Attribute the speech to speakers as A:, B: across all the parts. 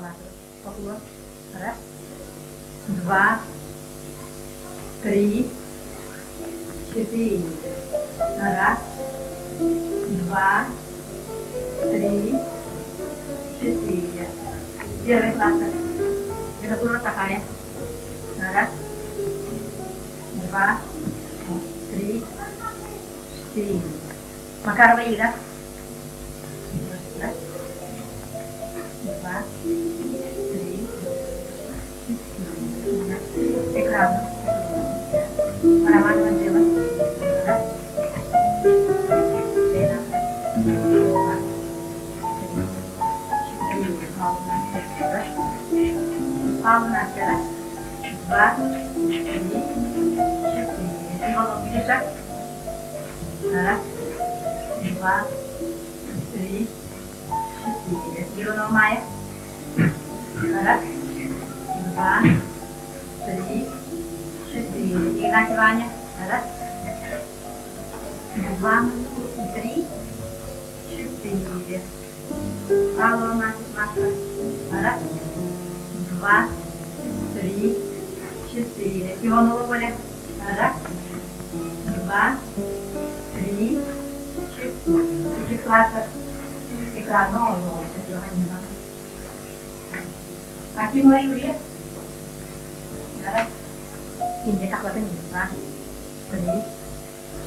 A: Papa Papa Раз, два, три, четыре. Раз, два, три, четыре. Первый кластер. Это была такая. Раз, два, три, четыре. Макарова Ира. Раз, два, три, четыре. Экран. Романова дело. Раз, Павна, раз, два, три, четыре. Иванов, видишь, так? Раз, два, три, четыре. Иванова Майя. Раз, два, три, четыре. Игнатий Ваня. Раз, два, три, четыре. Павлова Маша. Раз, два, три, четыре. Иванова Оля. Раз, два, три, четыре. Каких классов? Экран нового. Акимова Юлия. Раз. Ini tak kelihatan ni. Раз, три,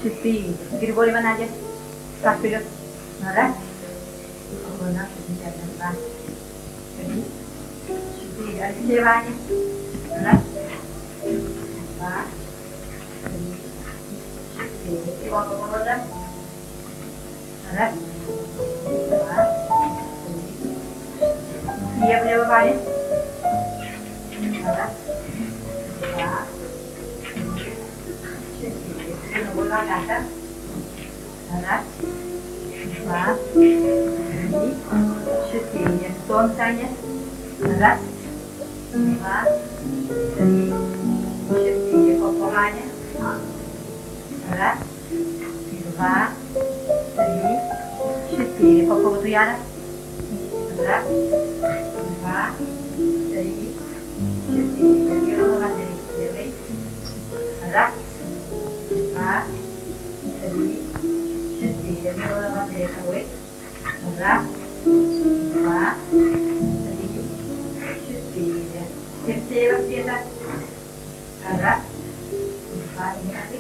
A: четыре. Григорьева Надя. Так, вперед. Раз. Раз, три, четыре. Алексей Ваня. Раз, два, три, четыре. Иванова Володя. Раз, два, три. Ивлева Ваня. Раз, два, четыре. Иванова Ната. Раз, два, три, четыре. Сон Таня. Раз, два, три, четыре. Попа Ваня. Раз, два, три, четыре. По поводу Яра. Раз, два, три, четыре. Иванова Андрей. Первый. Раз, два, три, четыре. Иванова Андрей. Второй. Раз, два, три, четыре. Терпеева Света. Раз, два, три,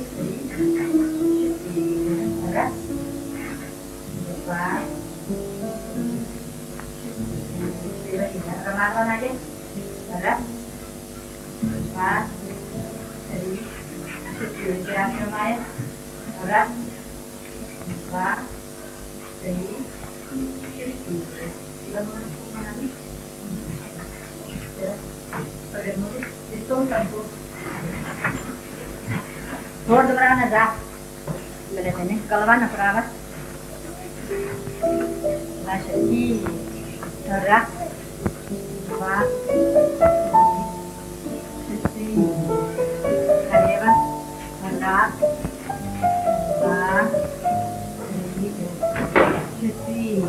A: четыре. Раз, два, четыре. Романова Надя. Раз, два, три, четыре. Герасимова Майя. Раз, два, три, четыре. Повернулись. Лицом к концу. Твердо брала назад. Берете, голова направо. Дальше. И раз, два, три, четыре. Королева. Раз, два, три, четыре.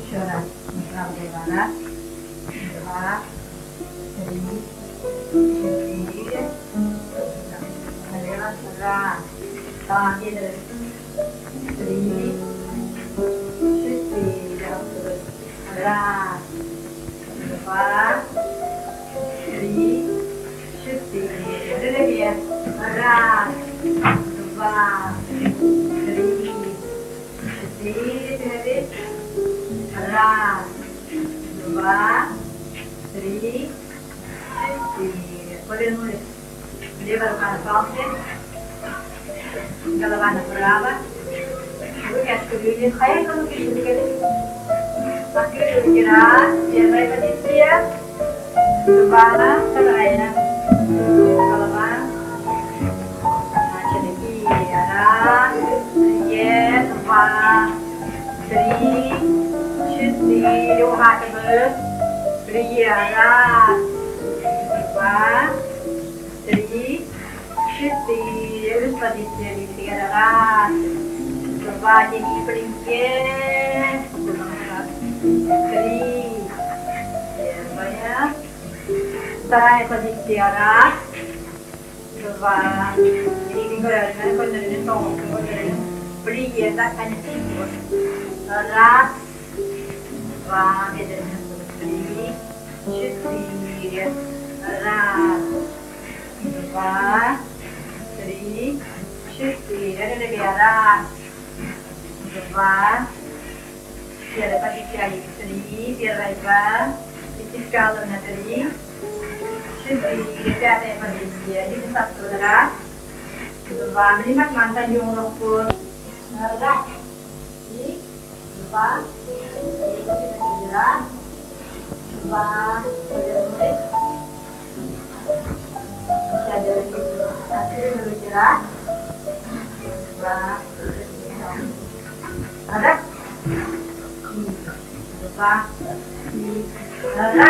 A: Еще раз. Направо голова. Раз, два, три, четыре. Королева. Раз, два, три, четыре. Раз, два, три, четыре. Деревья. Раз, два, три, четыре. Раз, два, три, четыре. Повернулись. Левая рука на палке. Голова направо. Руки открыли. Хай руки открыли. Открыли руки. Раз. Первая позиция. Два. Вторая. Голова. Начали. И раз. Два. Три. Четыре. Уха кебы. Раз. Два. Три. Четыре. Плюс позиция. Раз. Два. Деньги плинке. Три. Sarà ora. Dova ringgolare con le tocche, con le briglie, taccane ora va a vedere lì, scintille, ora va, lì, scintille, le gara, va, biar dapat dicari lì, biar lebar, itu kalau nanti scintille, ada pada dia, itu satu adalah va, melihat mantan yung rokok, ora, lì, va, va ada dulu jelas va ada va ada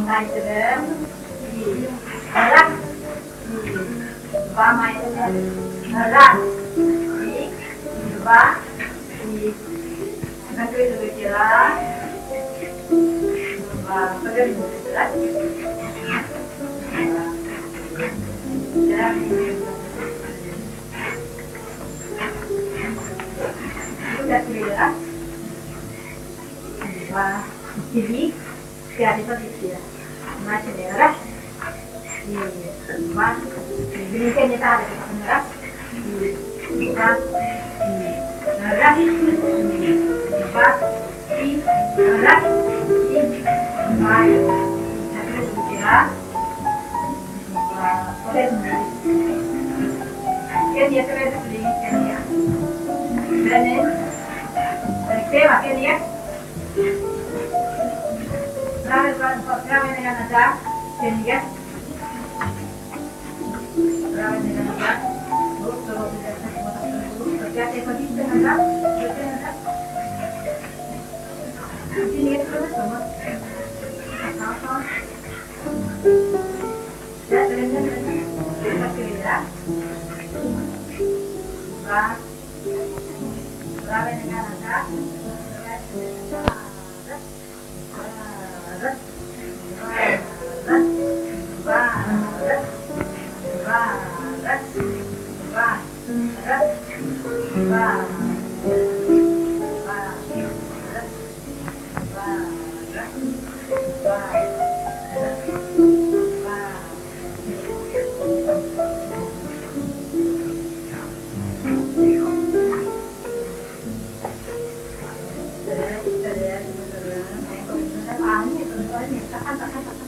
A: naik terus ada va main terus ada va nanti dulu jelas Pakai dulu jelas. Sudah jelas. Wah, jadi tiada posisi ya. Macam ni lah. Wah, ini kan kita ada di sana. Wah, nah, wah, nah, baik, jelas. Kan dia terus sedikit kan ya. Berani, tema kan ya. Berapa dengan ada kan ya. Berapa dengan ada. Kalau tidak kerja efektif dengan ada. Ini terus sama. Ya, terus kita berapa dengan ada? Kata-kata